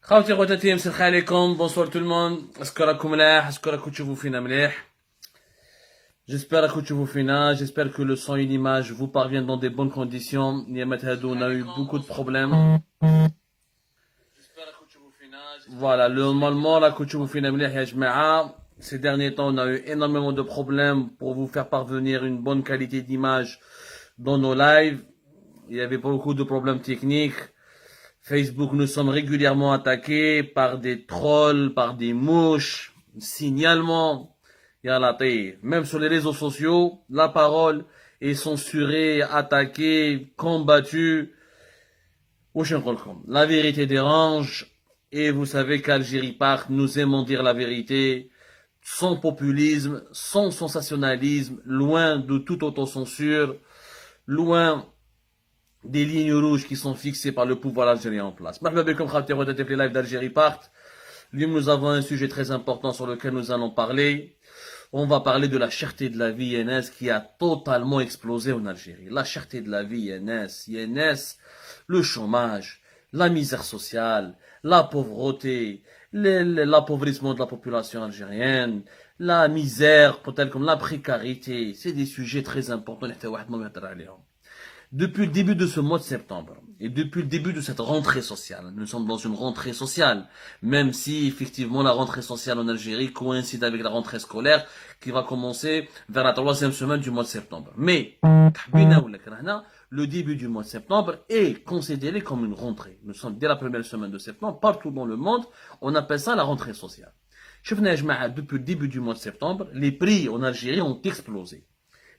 خوتي خواتاتي مساء عليكم bonsoir tout le monde اسكو راكم ملاح اسكو راكم تشوفوا فينا مليح j'espère راكم تشوفوا فينا j'espère que le son et l'image vous parviennent dans des bonnes conditions نيامات هادو on a eu beaucoup de problèmes voilà normalement راكم تشوفوا فينا مليح يا جماعة ces derniers temps on a eu énormément de problèmes pour vous faire parvenir une bonne qualité d'image dans nos lives il y avait beaucoup de problèmes techniques. Facebook, nous sommes régulièrement attaqués par des trolls, par des mouches, signalements. Même sur les réseaux sociaux, la parole est censurée, attaquée, combattue. La vérité dérange. Et vous savez qu'Algérie Part, nous aimons dire la vérité, sans populisme, sans sensationnalisme, loin de toute autocensure, loin des lignes rouges qui sont fixées par le pouvoir algérien en place. Les lives d'Algérie Part. Nous avons un sujet très important sur lequel nous allons parler. On va parler de la cherté de la vie INS qui a totalement explosé en Algérie. La cherté de la vie INS, le chômage, la misère sociale, la pauvreté, l'appauvrissement de la population algérienne, la misère, telle comme la précarité. C'est des sujets très importants. Depuis le début de ce mois de septembre et depuis le début de cette rentrée sociale, nous sommes dans une rentrée sociale, même si effectivement la rentrée sociale en Algérie coïncide avec la rentrée scolaire qui va commencer vers la 3e semaine du mois de septembre. Mais le début du mois de septembre est considéré comme une rentrée. Nous sommes dès la première semaine de septembre, partout dans le monde, on appelle ça la rentrée sociale. Depuis le début du mois de septembre, les prix en Algérie ont explosé.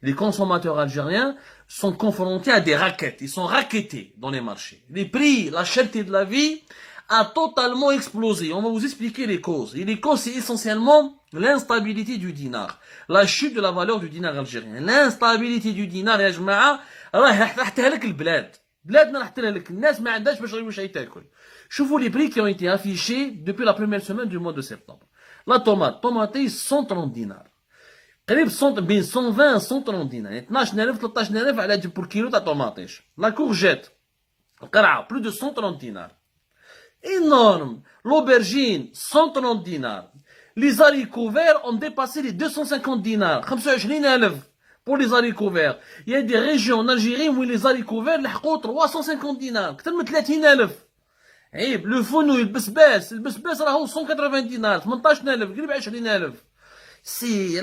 Les consommateurs algériens sont confrontés à des raquettes. Ils sont raquettés dans les marchés. Les prix, la cherté de la vie a totalement explosé. On va vous expliquer les causes. Et les causes, c'est essentiellement l'instabilité du dinar. La chute de la valeur du dinar algérien. L'instabilité du dinar, يا جماعة, راح تحتها لك البلاد. بلادنا راح تحتها لك الناس ما عندهاش باش يشريو شيء تاكل. شوفوا les prix qui ont été affichés depuis la première semaine du mois de septembre. La tomate 130 dinars. قريب بين 120 و 130 دينار يعني 12000 13000 على بور كيلو تاع طوماطيش لا كورجيت القرعه بلو دو 130 دينار énorme l'aubergine 130 dinars les haricots verts ont dépassé les 250 dinars 25000 pour les haricots verts il y a des régions en Algérie où les haricots verts لحقوا 350 دينار اكثر من 30000 عيب لو فونو البسباس راهو 180 دينار 18000 قريب 20000 c'est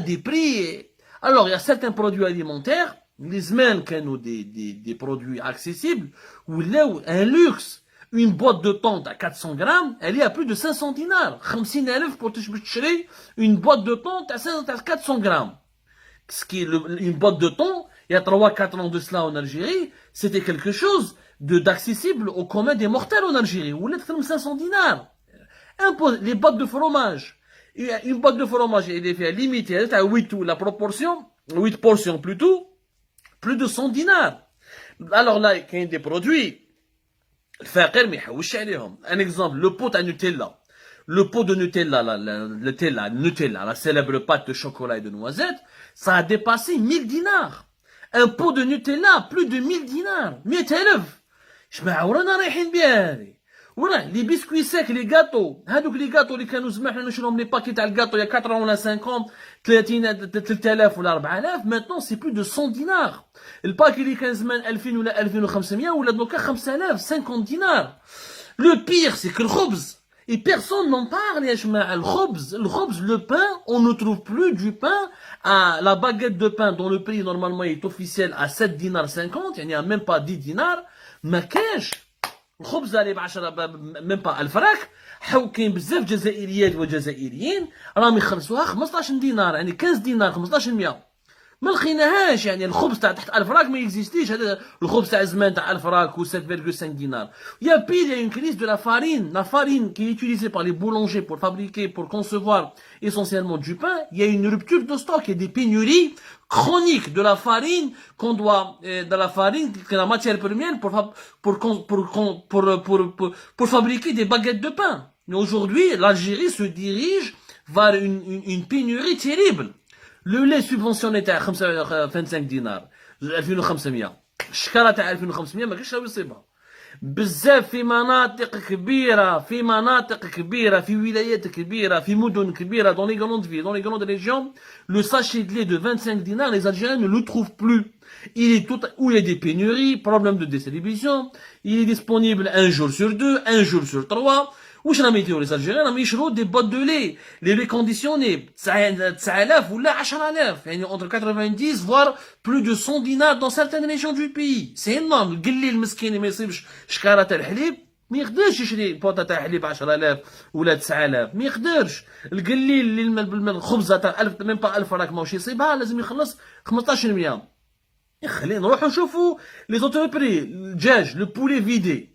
des prix. Alors, il y a certains produits alimentaires, les semaines qui ont des produits accessibles, où là, un luxe, une boîte de thon à 400 grammes, elle est à plus de 500 dinars. 50,000 pour t'acheter une boîte de thon à 400 grammes. Ce qui est une boîte de thon, il y a 3-4 ans de cela en Algérie, c'était quelque chose d'accessible au commun des mortels en Algérie, où là, 500 dinars. Les boîtes de fromage. Une boîte de fromage, elle est fait limitée à 8 ou la proportion, 8 portions plutôt, plus de 100 dinars. Alors là, il y a des produits, un exemple, le pot à Nutella. Le pot de Nutella, Nutella, la célèbre pâte de chocolat et de noisettes, ça a dépassé 1000 dinars. Un pot de Nutella, plus de 1000 dinars. 100,000. شمعورانا رايحين بها هذه. Voilà, les biscuits secs, les gâteaux. هادوك les gâteaux اللي كانوا زمان حنا نشروهم les paquets تاع الgâteau il y a 4 ans ولا 5 ans 3000 ولا 4000 maintenant c'est plus de 100 dinars. الباكي اللي كان زمان 2000 ولا 2500 ولا دوكا 5000 50 dinars. Le pire c'est que le khobz et personne n'en parle يا جماعة الخبز le pain on ne trouve plus du pain à la baguette de pain dont le prix normalement est officiel à 7 dinars 50 يعني même pas 10 dinars ما كاش الخبز اللي ب10 ميم با الفراك كاين بزاف جزائريات وجزائريين راهم يخلصوها 15 دينار يعني 15 دينار 1500 ما لقيناهاش يعني الخبز تاع تحت 1000 فراك ما اكزيستيش هذا الخبز تاع زمان تاع 1000 فراك و 7,5 دينار يا بيل يا une crise de la farine qui est utilisée par les boulangers pour fabriquer pour concevoir essentiellement du pain il y a une rupture de stock il y a des pénuries chroniques de la farine qu'on doit de la farine qui est la matière première pour fabriquer des baguettes de pain mais aujourd'hui l'Algérie se dirige vers une pénurie terrible. Le lait subventionné تاع 25 دينار 2500 الشكاره تاع 2500 ما كاينش راهو يصيبها بزاف في مناطق كبيرة، في مناطق كبيرة، في ولايات كبيرة، في مدن كبيرة، dans les grandes villes, dans les grandes régions, le sachet de lait de 25 dinars, les Algériens ne le trouvent plus. Il est tout, où il y a des pénuries, problème de distribution, il est disponible un jour sur deux, un jour sur trois. واش راهم يديروا les Algériens؟ راهم يشروا des boîtes de lait, les laits conditionnés, 9000 ولا 10000, يعني entre 90 voire plus de 100 dinars dans certaines régions du pays. C'est énorme. القلي المسكين ما يصيبش شكاره تاع الحليب ما يقدرش يشري بوطه تاع حليب 10000 ولا 9000، ما يقدرش. القلي اللي الخبزه تاع 1000 ميم با 1000 راك ماهوش يصيبها، لازم يخلص 15%. خلينا نروحوا نشوفوا les autres prix. الدجاج le poulet vidé,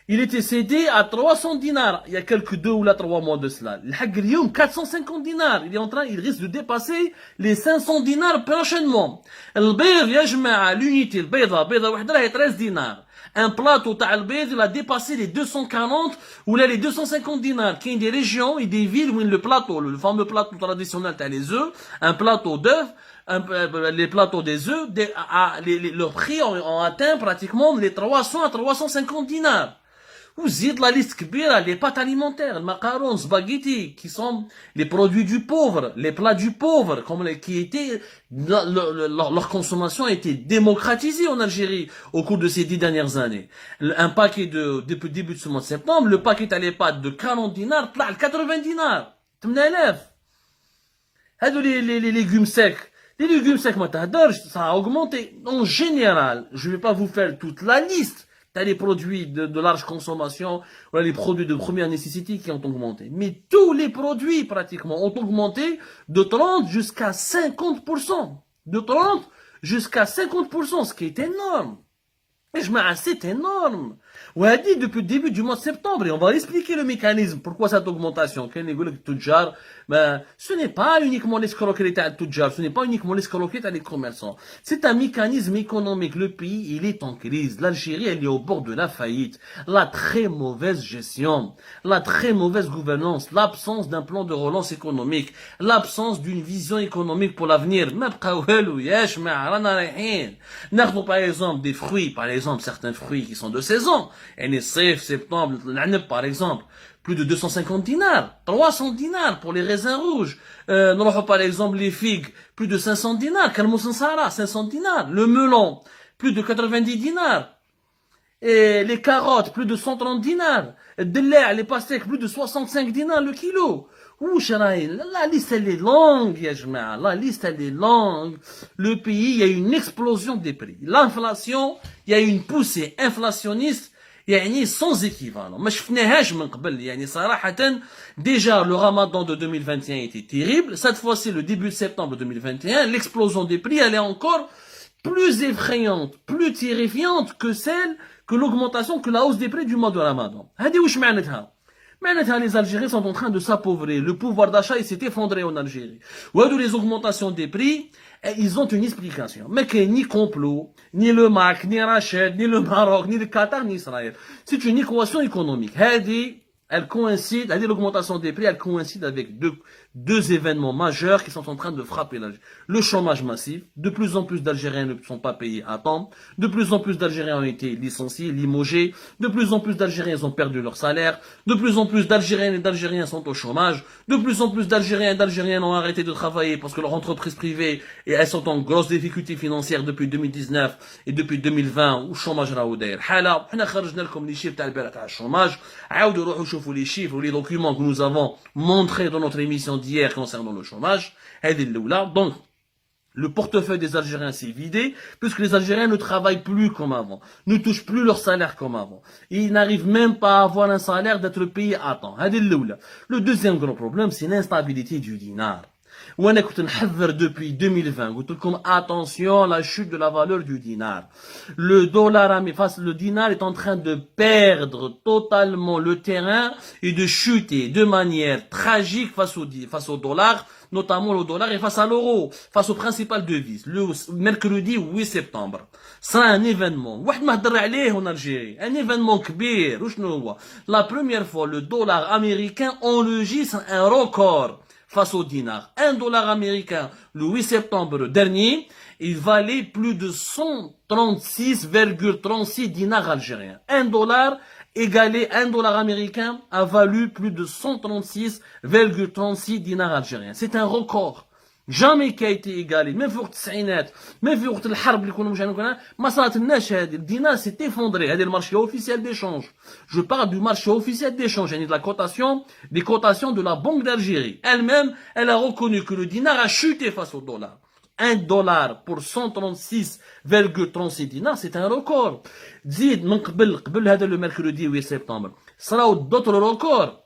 il était cédé à 300 dinars il y a quelques 2 ou 3 mois de cela. الحق اليوم 450 dinars. Il est en train, il risque de dépasser les 500 dinars prochainement. البيض يا جماعة l'unité البيضة بيضة وحدة راهي 13 dinars. Un plateau تاع البيض il a dépassé les 240 ou là les 250 dinars. Il y a des régions et des villes où le plateau, le fameux plateau traditionnel تاع les œufs, un plateau d'œufs, les plateaux des œufs, leur prix ont atteint pratiquement les 300 à 350 dinars. وزيد la liste كبيرة, les pâtes alimentaires, le macaron, spaghetti, qui sont les produits du pauvre, les plats du pauvre, comme qui étaient, leur consommation a été démocratisée en Algérie au cours de ces 10 dernières années. Un paquet depuis le début de ce mois de septembre, le paquet à les pâtes de 40 dinars, طلع 80 dinars, 8000. هادو les légumes secs. Les légumes secs, ça a augmenté. En général, je ne vais pas vous faire toute la liste. T'as les produits de large consommation, voilà, les produits de première nécessité qui ont augmenté. Mais tous les produits, pratiquement, ont augmenté de 30 jusqu'à 50%. De 30 jusqu'à 50%, ce qui est énorme. Et c'est énorme. وهذه depuis le début du mois de septembre, et on va expliquer le mécanisme, pourquoi cette augmentation. Ce n'est pas uniquement l'escroquerie à Tudjar, ce n'est pas uniquement l'escroquerie à les commerçants. C'est un mécanisme économique. Le pays, il est en crise. L'Algérie, elle est au bord de la faillite. La très mauvaise gestion, la très mauvaise gouvernance, l'absence d'un plan de relance économique, l'absence d'une vision économique pour l'avenir. Par exemple, des fruits, par exemple, certains fruits qui sont de saison. Et septembre, par exemple, plus de 250 dinars, 300 dinars pour les raisins rouges. Par exemple, les figues, plus de 500 dinars, Kalmoussensara, 500 dinars. Le melon, plus de 90 dinars. Et les carottes, plus de 130 dinars. Les pastèques, plus de 65 dinars le kilo. La liste elle est longue, la liste elle est longue. Le pays, il y a une explosion des prix. L'inflation, il y a une poussée inflationniste يعني sans équivalent. ما شفناهاش من قبل. يعني صراحة déjà le ramadan de 2021 était terrible. Cette fois-ci, le début de septembre 2021, l'explosion des prix, elle est encore plus effrayante, plus terrifiante que celle, que l'augmentation, que la hausse des prix du mois de ramadan. هذه واش معناتها؟ معناتها les Algériens sont en train de s'appauvrir. Le pouvoir d'achat il s'est effondré en Algérie. وهذو les augmentations des prix, ils ont une explication. Mais qu'il n'y a ni complot, ni le MAC, ni Rachid, ni le Maroc, ni le Qatar, ni Israël. C'est une équation économique. Elle coïncide, l'augmentation des prix, elle coïncide avec deux événements majeurs qui sont en train de frapper l'Algérie. Le chômage massif, de plus en plus d'Algériens ne sont pas payés à temps, de plus en plus d'Algériens ont été licenciés, limogés, de plus en plus d'Algériens ont perdu leur salaire, de plus en plus d'Algériennes et d'Algériens sont au chômage, de plus en plus d'Algériens et d'Algériennes ont arrêté de travailler parce que leurs entreprises privées, et elles sont en grosse difficulté financière depuis 2019 et depuis 2020, où chômage raoudair. Hala, on a خرجنا لكم les chiffres تاع الchômage, عاودوا روحوا شوفوا les chiffres ou les documents que nous avons montrés dans notre émission d'hier concernant le chômage. Donc, le portefeuille des Algériens s'est vidé, puisque les Algériens ne travaillent plus comme avant, ne touchent plus leur salaire comme avant. Ils n'arrivent même pas à avoir un salaire d'être payé à temps. Le deuxième gros problème, c'est l'instabilité du dinar. وانا كنت نحذر depuis 2020 قلت لكم attention la chute de la valeur du dinar. Le dinar est en train de perdre totalement le terrain et de chuter de manière tragique face au dollar, notamment le dollar et face à l'euro, face aux principales devises. Le mercredi 8 septembre sera un événement واحد ما هضر عليه en Algérie, un événement كبير. وشنو هو؟ La première fois le dollar américain enregistre un record face au dinar. Un dollar américain, le 8 septembre dernier, il valait plus de 136,36 dinars algériens. Un dollar égalé un dollar américain a valu plus de 136,36 dinars algériens. C'est un record. Jamais qui a été égalé, même في وقت التسعينات، même في وقت الحرب اللي كنا مشان ما صارت لناش هذه. الدينار s'est effondré. هذا المارché officiel d'échange. Je parle du marché officiel d'échange, يعني de la cotation, des cotations de la Banque d'Algérie. Elle-même, elle a reconnu que le dinar a chuté face au dollar. Un dollar pour 136,36 dinars, c'est un record. تزيد من قبل هذا le mercredi 8 septembre. صراو d'autres records.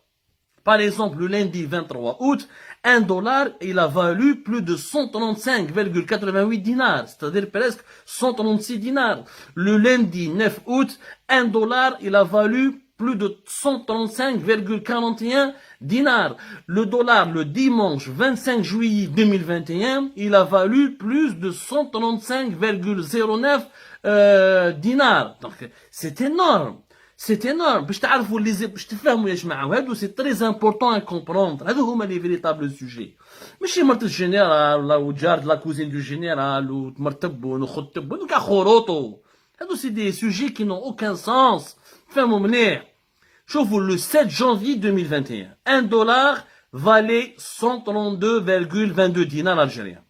Par exemple, le lundi 23 août, un dollar, il a valu plus de 135,88 dinars, c'est-à-dire presque 136 dinars. Le lundi 9 août, un dollar, il a valu plus de 135,41 dinars. Le dollar, le dimanche 25 juillet 2021, il a valu plus de 135,09 dinars. Donc, c'est énorme. C'est énorme. باش تعرفوا باش تفهموا يا جماعه وهادو سي تري امبورطون ان كومبروندر. هادو هما لي فيريتابل سوجي. ماشي مرت الجنرال ولا وجارد لا كوزين دو جنرال ومرت تبون وخد تبون وكاع خروطو. هادو سي دي سوجي كي نو اوكان سانس. فهموا مليح. شوفوا le 7 janvier 2021, un dollar valait 132,22 dinars algériens.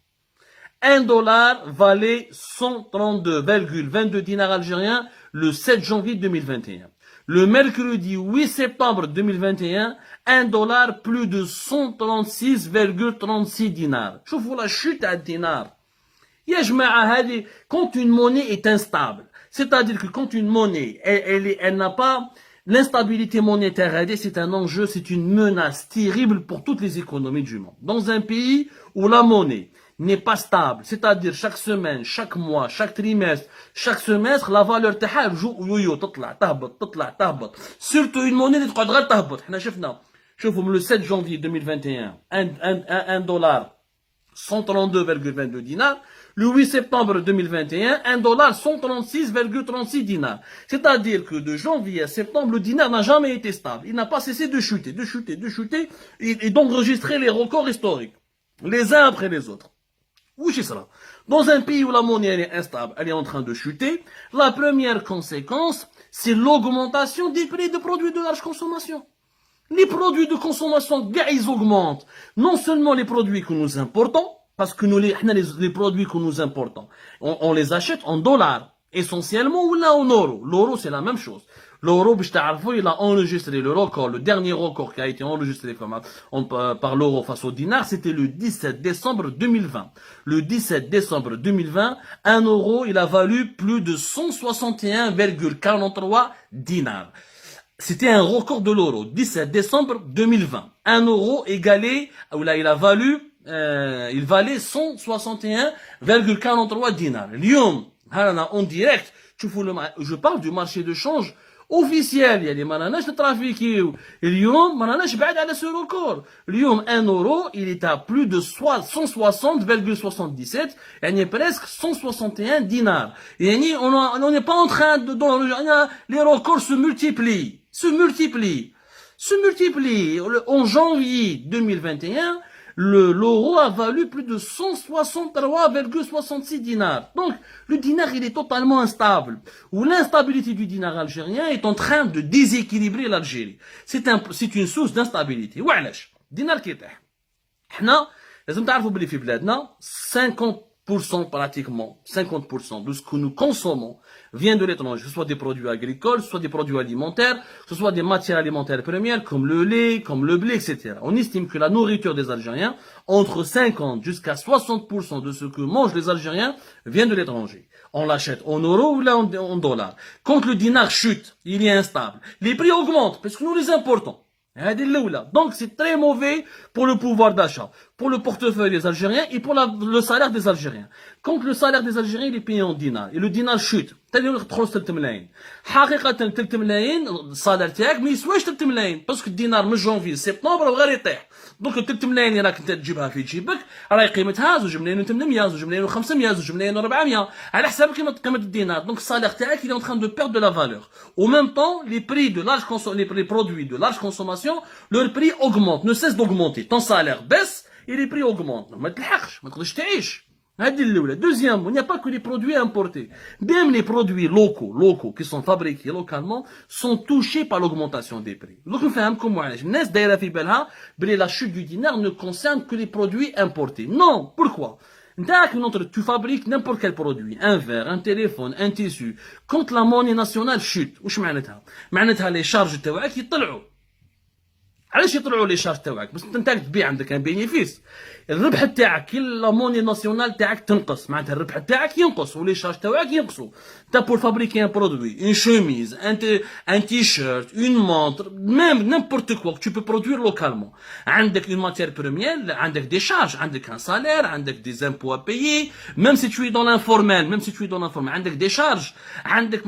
Un dollar valait 132,22 dinars algériens le 7 janvier 2021. Le mercredi 8 septembre 2021, un dollar plus de 136,36 dinars. شوفوا la chute à dinar. يا جماعة هذه quand une monnaie est instable, c'est-à-dire que quand une monnaie, elle n'a pas l'instabilité monétaire, c'est un enjeu, c'est une menace terrible pour toutes les économies du monde. Dans un pays où la monnaie n'est pas stable, c'est-à-dire chaque semaine, chaque mois, chaque trimestre, chaque semestre, la valeur تاعها yo تطلع تهبط. Surtout une monnaie اللي تقعد غير تهبط. احنا شفنا. شوفوا le 7 janvier 2021, un dollar 132,22 dinars. Le 8 septembre 2021, un dollar 136,36 dinars. C'est-à-dire que de janvier à septembre, le dinar n'a jamais été stable. Il n'a pas cessé de chuter, et d'enregistrer les records historiques. Les uns après les autres. Où c'est ça? Dans un pays où la monnaie elle est instable, elle est en train de chuter, la première conséquence, c'est l'augmentation des prix de produits de large consommation. Les produits de consommation, ils augmentent. Non seulement les produits que nous importons, parce que nous, les produits que nous importons, on les achète en dollars, essentiellement, ou là en euros. L'euro, c'est la même chose. L'euro, il a enregistré le record, le dernier record qui a été enregistré par l'euro face au dinar, c'était le 17 décembre 2020. Le 17 décembre 2020, un euro, il a valu plus de 161,43 dinars. C'était un record de l'euro, 17 décembre 2020. Un euro égalé, là, il valait 161,43 dinars. Lyon, en direct, je parle du marché de change officiel. يعني ما راناش نترافيكيو. اليوم ما راناش بعاد على ce record. اليوم 1 euro, il est à plus de 160,77, يعني presque 161 dinars. يعني on n'est pas en train de les records se multiplient. En janvier 2021, l'euro a valu plus de 163,66 dinars. Donc, le dinar, il est totalement instable. Où l'instabilité du dinar algérien est en train de déséquilibrer l'Algérie. C'est une source d'instabilité. وعلاش dinar كي يطيح. احنا لازم تعرفوا بلي في بلادنا 50% pratiquement, 50% de ce que nous consommons vient de l'étranger, que ce soit des produits agricoles, que ce soit des produits alimentaires, que ce soit des matières alimentaires premières comme le lait, comme le blé, etc. On estime que la nourriture des Algériens, entre 50 jusqu'à 60% de ce que mangent les Algériens vient de l'étranger. On l'achète en euros ou là en dollars. Quand le dinar chute, il est instable. Les prix augmentent parce que nous les importons. Donc c'est très mauvais pour le pouvoir d'achat, pour le portefeuille des Algériens et pour le salaire des Algériens. Quand le salaire des Algériens est payé en dinars et le dinar chute, تدخل 3 ملايين. حقيقة 3 ملايين الصالير تاعك ما يسواش 3 ملايين باسكو الدينار من جونفي سبتمبر وغير يطيح. دونك 3 ملايين اللي راك انت تجيبها في جيبك راهي قيمتها 2 ملايين و800 2 ملايين و500 2 ملايين و400 على حساب قيمة الدينار. دونك الصالير تاعك il est en train de perdre de la valeur. Au même temps, les prix de les produits de large consommation, leur prix augmente, ne cesse d'augmenter. Ton salaire baisse, et les prix augmentent. ما تلحقش ما تقدرش تعيش. Deuxièmement, il n'y a pas que les produits importés. Même les produits locaux, qui sont fabriqués localement, sont touchés par l'augmentation des prix. Donc, nous faisons comme moi. La chute du dinar ne concerne que les produits importés. Non. Pourquoi? Tu fabriques n'importe quel produit, un verre, un téléphone, un tissu. Quand la monnaie nationale chute, معناتها les charges تاعك يطلعوا. علاش يطلعوا لي شارج تاعك؟ بس انت تبيع عندك ان بينيفيس، الربح تاعك كي لا موني ناسيونال تاعك تنقص، معناتها الربح تاعك ينقص ولي شارج تاعك ينقصوا. انت بور فابريكي ان برودوي، اون شوميز، ان تي شيرت، اون مونتر، ميم نيمبورت كوا tu peux produire localement. عندك اون ماتير بروميير، عندك دي شارج، عندك ان سالير، عندك دي زامبو ا بايي، ميم سي tu es dans l'informel، عندك دي شارج، عندك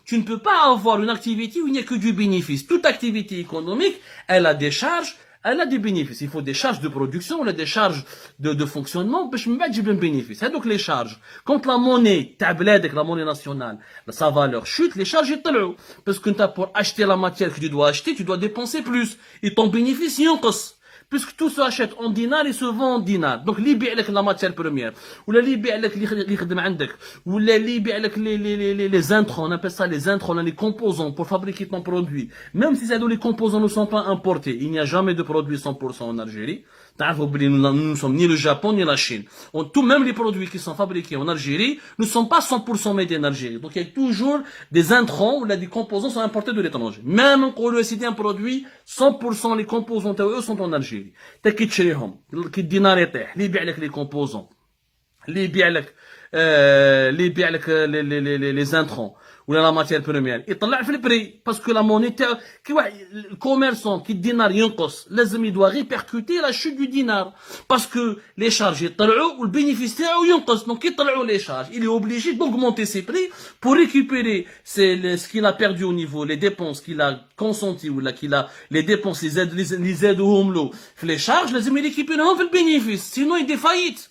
tu ne peux pas avoir une activité où il n'y a que du bénéfice. Toute activité économique, elle a des charges, elle a des bénéfices. Il faut des charges de production, elle a des charges de fonctionnement, باش من بعد تجيب لهم bénéfice. Donc les charges. Quand la monnaie تاع بلادك, la monnaie nationale, sa valeur chute, les charges يطلعوا. Parce que pour acheter la matière que tu dois acheter, tu dois dépenser plus. Et ton bénéfice ينقص. Puisque tout se achète en dinars et se vend en dinars. Donc, li يبيع لك la matière première. Ou li يبيع لك اللي يخدم عندك. Ou li يبيع لك les intrants, on appelle ça les intrants, les composants pour fabriquer ton produit. Même si les composants ne sont pas importés, il n'y a jamais de produit 100% en Algérie. Nous ne sommes ni le Japon ni la Chine. Même les produits qui sont fabriqués en Algérie ne sont pas 100% made in Algérie. Donc il y a toujours des intrants ou des composants sont importés de l'étranger. Même quand le c'est un produit, 100% les composants eux sont en Algérie. T'as qui تشريهم, qui dinar يطيح, اللي يبيع لك les composants, اللي يبيع لك les intrants. Ou la matière première يطلع في البري parce que la monnaie كي واحد الكوميرسون كي الدينار ينقص لازم يدوا ريبيركوتي لا شوت دو دينار parce que les charges يطلعوا والبينيفيس تاعو ينقص donc يطلعوا les charges il est obligé d'augmenter ses prix pour récupérer ce qu'il a perdu au niveau les dépenses qu'il a consenti ou là qu'il a les dépenses les aides له في les charges لازم يريكيبيرهم في البينيفيس sinon il défaillite.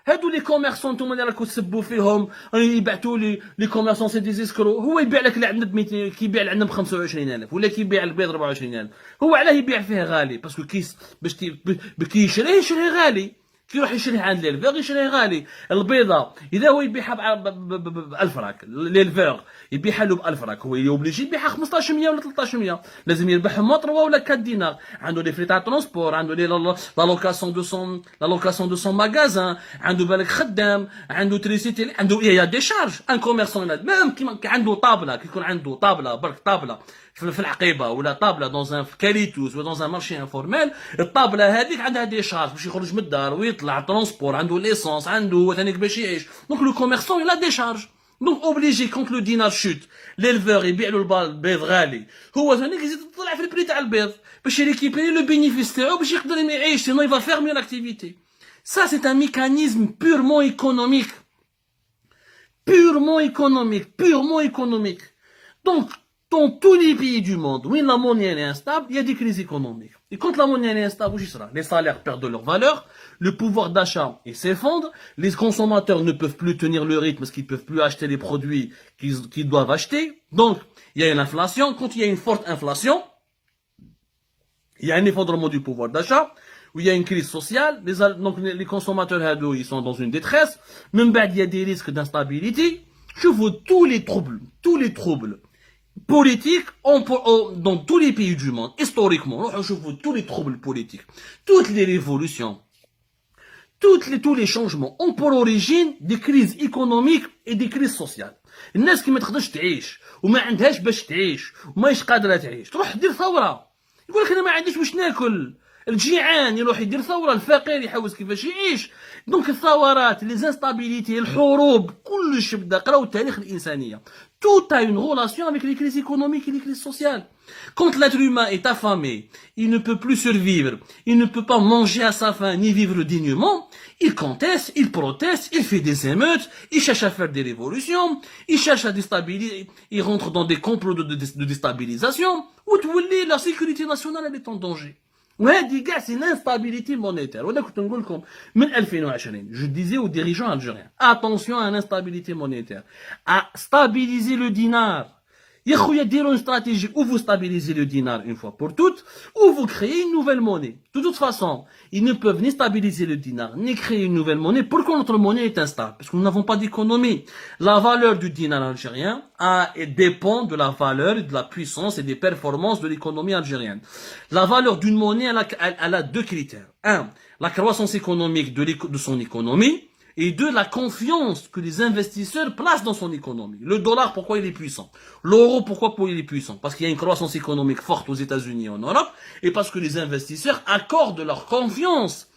هادو لي كوميرسون نتوما اللي راكم تسبوا فيهم يبعثوا لي كوميرسون سي ديزيسكرو هو يبيع لك اللي عندنا ب 200 كيبيع اللي عندنا ب 25000 ولا كيبيع البيض 24000 هو علاه يبيع فيه غالي باسكو كيس باش كي يشريه غالي كي يروح يشريه عند ليلفور يشريه غالي البيضه اذا هو يبيعها ب 1000 راك ليلفور يبيعها له ب 1000 راك هو يوبليجي يبيعها 1500 ولا 1300 لازم يربح 3 ولا 4 دينار عنده لي فري تاع ترونسبور عنده لا لوكاسيون دو سون ماغازان عنده بالك خدام عنده تريسيتي عنده يا دي شارج ان كوميرسون ميم كيما عنده طابله كيكون عنده طابله برك طابله في العقيبه ولا طابله دون كاليتوس ولا دون مارشي انفورميل الطابله هذيك عندها دي شارج باش يخرج من الدار ويطلع ترونسبور عنده ليسونس عنده ثانيك باش يعيش دونك لو كوميرسون يلا دي شارج دونك اوبليجي كونت لو دينار شوت ليلفور يبيع له البيض غالي هو ثانيك يزيد يطلع في البري تاع البيض باش يريكيبيري لو بينيفيس تاعو باش يقدر يعيش سينو يفا فيرمي لاكتيفيتي ça c'est un mécanisme purement économique donc dans tous les pays du monde où la monnaie est instable, il y a des crises économiques. Et quand la monnaie est instable, les salaires perdent leur valeur, le pouvoir d'achat s'effondre, les consommateurs ne peuvent plus tenir le rythme parce qu'ils ne peuvent plus acheter les produits qu'ils doivent acheter. Donc, il y a une inflation. Quand il y a une forte inflation, il y a un effondrement du pouvoir d'achat, où il y a une crise sociale, donc les consommateurs ils sont dans une détresse, même il y a des risques d'instabilité. Je vois tous les troubles politiques dans tous les pays du monde, historiquement, je vois tous les troubles politiques, toutes les révolutions, tous les changements ont pour origine des crises économiques et des crises sociales. الناس كي ما تقدرش تعيش وما عندهاش باش تعيش وماش قادره تعيش تروح دير ثوره يقول لك انا ما عنديش باش ناكل الجيعان يروح يدير ثوره الفقير يحوس كيفاش يعيش دونك الثورات لي زانستابيليتي الحروب كلش بدا قراو التاريخ الانسانيه tout a une relation avec les crises économiques et les crises sociales. Quand l'être humain est affamé, il ne peut plus survivre, il ne peut pas manger à sa faim ni vivre dignement, il conteste, il proteste, il fait des émeutes, il cherche à faire des révolutions, il cherche à déstabiliser, il rentre dans des complots de déstabilisation, où la sécurité nationale elle est en danger. وهذه كاع سي l'instabilité monétaire وانا كنت نقول لكم من 2020 je disais aux dirigeants algériens attention à l'instabilité monétaire à stabiliser le dinar Il y a une stratégie où vous stabilisez le dinar une fois pour toutes, ou vous créez une nouvelle monnaie. De toute façon, ils ne peuvent ni stabiliser le dinar, ni créer une nouvelle monnaie. Pourquoi notre monnaie est instable? Parce que nous n'avons pas d'économie. La valeur du dinar algérien dépend de la valeur, de la puissance et des performances de l'économie algérienne. La valeur d'une monnaie, elle a deux critères. Un, la croissance économique de son économie. Et deux, la confiance que les investisseurs placent dans son économie. Le dollar, pourquoi il est puissant? L'euro, pourquoi il est puissant? Parce qu'il y a une croissance économique forte aux États-Unis et en Europe, et parce que les investisseurs accordent leur confiance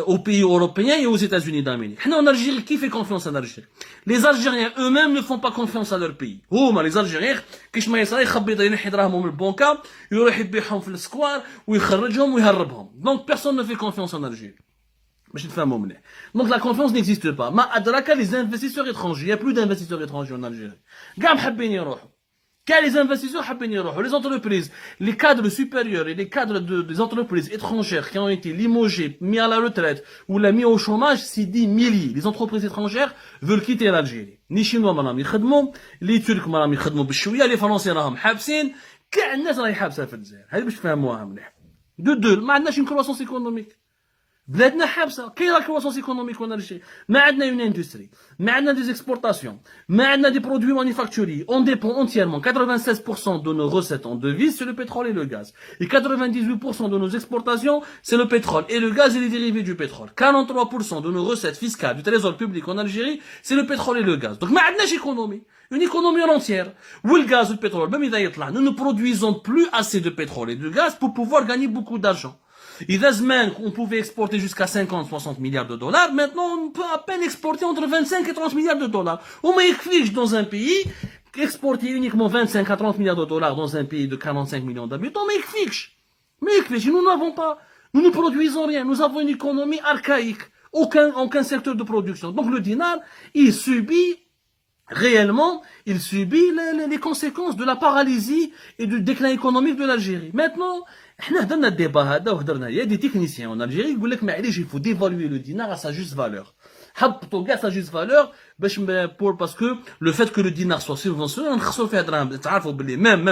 aux pays européens et aux États-Unis d'Amérique. En Algérie, qui fait confiance en Algérie? Les Algériens eux-mêmes ne font pas confiance à leur pays. Les Algériens, كيش ما يصير يخبط ينحي دراهمهم من البنكة يروح يبيعهم في السكوار ويخرجهم ويهربهم. Donc personne ne fait confiance en Algérie. Donc la confiance n'existe pas. Ma adraka les investisseurs étrangers. Il n'y a plus d'investisseurs étrangers en Algérie. Les investisseurs, les entreprises, les cadres supérieurs et les cadres des entreprises étrangères qui ont été limogés, mis à la retraite ou mis au chômage, c'est des milliers. Les entreprises étrangères veulent quitter l'Algérie. Les Chinois, madame, ils khadmou, les Turcs, madame, ils khadmou b'chouya, les Français, راهم حابسين, كاع الناس راهي حابسة في الجزائر. هذه باش تفهموها مليح. deux, ما عندناش une croissance économique. بلادنا حابسه كاين لا كرواسونس ايكونوميك en Algérie ما عندنا une industrie ما عندنا des exportations ما عندنا des produits manufacturiers on dépend entièrement 96% de nos recettes en devises c'est le pétrole et le gaz et 98% de nos exportations c'est le pétrole et le gaz et les dérivés du pétrole 43% de nos recettes fiscales du trésor public en Algérie c'est le pétrole et le gaz donc ما عندناش économie une économie entière où le gaz et le pétrole même إذا يطلع nous ne produisons plus assez de pétrole et de gaz pour pouvoir gagner beaucoup d'argent. إذا زمان on pouvait exporter jusqu'à 50-60 milliards de dollars, maintenant on peut à peine exporter entre 25 et 30 milliards de dollars. وما يكفيش dans un pays exporter uniquement 25 à 30 milliards de dollars dans un pays de 45 millions d'habitants, mais يكفيش. Nous n'avons pas, nous ne produisons rien, nous avons une économie archaïque, aucun secteur de production. Donc le dinar, il subit les conséquences de la paralysie et du déclin économique de l'Algérie. Maintenant, il y a des techniciens en Algérie qui disent qu'il faut dévaluer le dinar à sa juste valeur. Sa juste valeur, parce que le fait que le dinar soit subventionné, même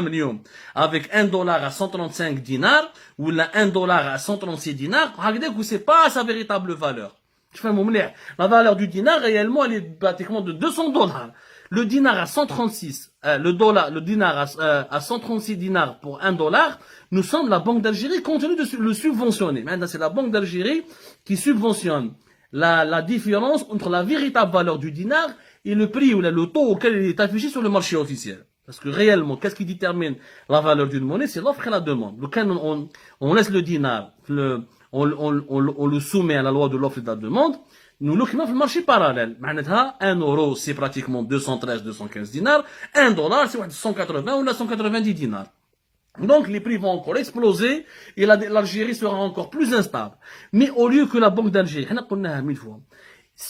avec $1 à 135 dinars, ou $1 à 136 dinars, c'est pas sa véritable valeur. La valeur du dinar, réellement, elle est pratiquement de $200. Le dinar à 136, le dinar à 136 dinars pour $1, nous sommes la Banque d'Algérie continue de le subventionner. Maintenant, c'est la Banque d'Algérie qui subventionne la différence entre la véritable valeur du dinar et le prix ou le taux auquel il est affiché sur le marché officiel. Parce que réellement, qu'est-ce qui détermine la valeur d'une monnaie? C'est l'offre et la demande. Donc, quand on laisse le dinar, on le soumet à la loi de l'offre et de la demande, nous le le marché parallèle. Un euro, c'est pratiquement 213-215 dinars. $1, c'est 180 ou 190 dinars. Donc, les prix vont encore exploser et l'Algérie sera encore plus instable. Mais au lieu que la Banque d'Algérie,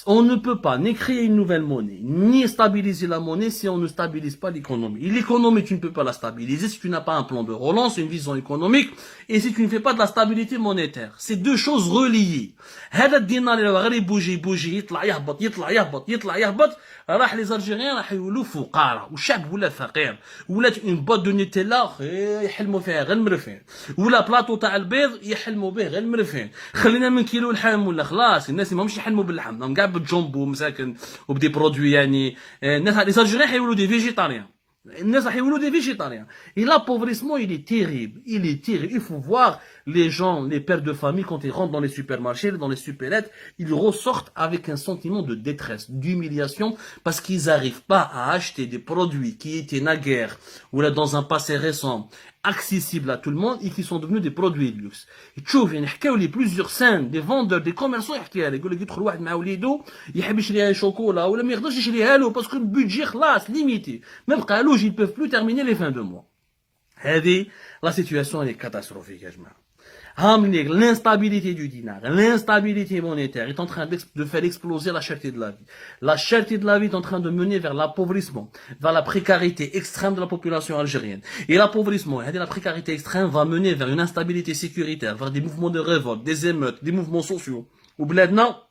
on ne peut pas ni créer une nouvelle monnaie, ni stabiliser la monnaie si on ne stabilise pas l'économie. Et l'économie, tu ne peux pas la stabiliser si tu n'as pas un plan de relance, une vision économique, et si tu ne fais pas de la stabilité monétaire. C'est deux choses reliées. هذا الدينار اللي غير يبوجي يطلع يهبط راح les Algériens راح يولوا فقراء والشعب ولا فقير ولات une botte de Nutella يحلموا فيها غير المرفين ولا بلاطو تاع البيض يحلموا به غير المرفين خلينا من كيلو اللحم ولا خلاص الناس ماهمش يحلموا باللحم كاع بالجombo مساكن وبدي برودوي يعني الناس les Algériens يولوا des végétariens. Des végétariens. Et l'appauvrissement, il est terrible. Il faut voir les gens, les pères de famille, quand ils rentrent dans les supermarchés, dans les supérettes, ils ressortent avec un sentiment de détresse, d'humiliation, parce qu'ils n'arrivent pas à acheter des produits qui étaient naguère, ou là, dans un passé récent, accessibles à tout le monde, et qui sont devenus des produits de luxe. Et tu vois, il y a plusieurs scènes, des vendeurs, des commerçants, ils يقول لك يدخل واحد مع وليدو يحب يشري شوكولا ولا ما يقدرش يشريها له parce que le budget خلاص limité. Même قالوش ils peuvent plus terminer les fins de mois. هذه la situation elle est catastrophique يا جماعة. L'instabilité du dinar, l'instabilité monétaire est en train de faire exploser la cherté de la vie. La cherté de la vie est en train de mener vers l'appauvrissement, vers la précarité extrême de la population algérienne. Et l'appauvrissement, la précarité extrême va mener vers une instabilité sécuritaire, vers des mouvements de révolte, des émeutes, des mouvements sociaux. Ou bledna,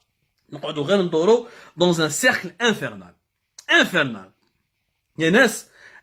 dans un cercle infernal. Infernal. Il y a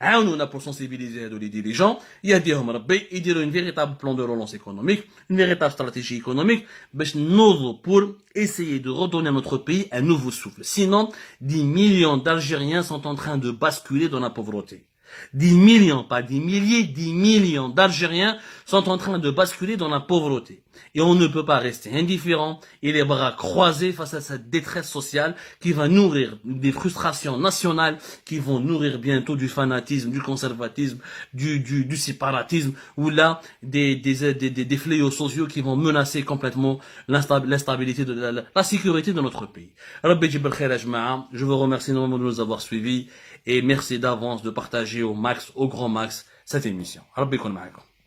عاونونا pour sensibiliser هذو les dirigeants يهديهم ربي يديروا une véritable plan de relance économique, une véritable stratégie économique باش نوضوا pour essayer de redonner à notre pays un nouveau souffle. Sinon, 10 millions d'Algériens sont en train de basculer dans la pauvreté. 10 millions, pas 10 milliers, 10 millions d'Algériens sont en train de basculer dans la pauvreté. Et on ne peut pas rester indifférent et les bras croisés face à cette détresse sociale qui va nourrir des frustrations nationales, qui vont nourrir bientôt du fanatisme, du conservatisme, du séparatisme, ou là, des fléaux sociaux qui vont menacer complètement l'instabilité de la sécurité de notre pays. Je vous remercie énormément de nous avoir suivis et merci d'avance de partager au max, au grand max, cette émission. ربي يكون معكم.